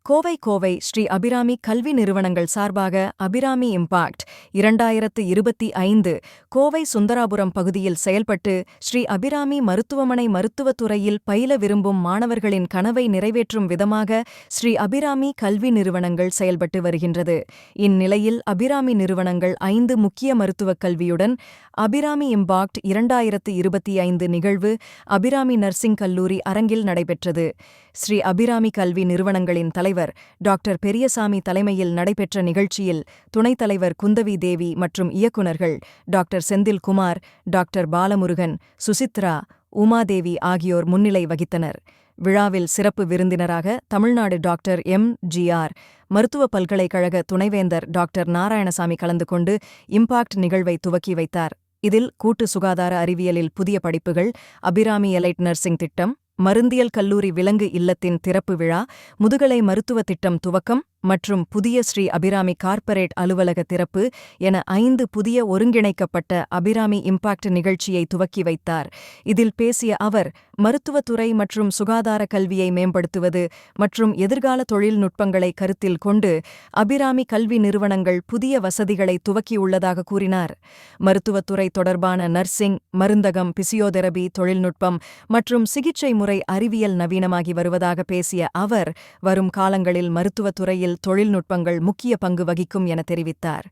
கோவை ஸ்ரீ அபிராமி கல்வி நிறுவனங்கள் சார்பாக அபிராமி இம்பாக்ட் 2025 கோவை சுந்தராபுரம் பகுதியில் செயல்பட்டு ஸ்ரீ அபிராமி மருத்துவமனை மருத்துவத் துறையில் பயில விரும்பும் மாணவர்களின் கனவை நிறைவேற்றும் விதமாக ஸ்ரீ அபிராமி கல்வி நிறுவனங்கள் செயல்பட்டு வருகின்றது. இந்நிலையில் அபிராமி நிறுவனங்கள் 5 முக்கிய மருத்துவக் கல்வியுடன் அபிராமி இம்பாக்ட் 2025 நிகழ்வு அபிராமி நர்சிங் கல்லூரி அரங்கில் நடைபெற்றது. ஸ்ரீ அபிராமி கல்வி நிறுவனங்களின் தலைவர் டாக்டர் பெரியசாமி தலைமையில் நடைபெற்ற நிகழ்ச்சியில் துணைத் தலைவர் குந்தவி தேவி மற்றும் இயக்குநர்கள் டாக்டர் செந்தில் குமார், டாக்டர் பாலமுருகன், சுசித்ரா, உமாதேவி ஆகியோர் முன்னிலை வகித்தனர். விழாவில் சிறப்பு விருந்தினராக தமிழ்நாடு டாக்டர் எம்.ஜி.ஆர். மருத்துவப் பல்கலைக்கழக துணைவேந்தர் டாக்டர் நாராயணசாமி கலந்து கொண்டு இம்பாக்ட் நிகழ்வை துவக்கி வைத்தார். இதில் கூட்டு சுகாதார அறிவியலில் புதிய படிப்புகள், அபிராமி எலைட் நர்சிங் திட்டம், மருந்தியல் கல்லூரி விலங்கு இல்லத்தின் திறப்பு விழா, முதுகலை மருத்துவ திட்டம் துவக்கம் மற்றும் புதிய ஸ்ரீ அபிராமி கார்ப்பரேட் அலுவலக திறப்பு என 5 புதிய ஒருங்கிணைக்கப்பட்ட அபிராமி இம்பாக்ட் நிகழ்ச்சியை துவக்கி வைத்தார். இதில் பேசிய அவர், மருத்துவத்துறை மற்றும் சுகாதார கல்வியை மேம்படுத்துவது மற்றும் எதிர்கால தொழில்நுட்பங்களை கருத்தில் கொண்டு அபிராமி கல்வி நிறுவனங்கள் புதிய வசதிகளை துவக்கியுள்ளதாக கூறினார். மருத்துவத்துறை தொடர்பான நர்சிங், மருந்தகம், பிசியோதெரபி தொழில்நுட்பம் மற்றும் சிகிச்சை முறை அறிவியல் நவீனமாகி வருவதாக பேசிய அவர், வரும் காலங்களில் மருத்துவத்துறையில் தொழில்நுட்பங்கள் முக்கிய பங்கு வகிக்கும் என தெரிவித்தார்.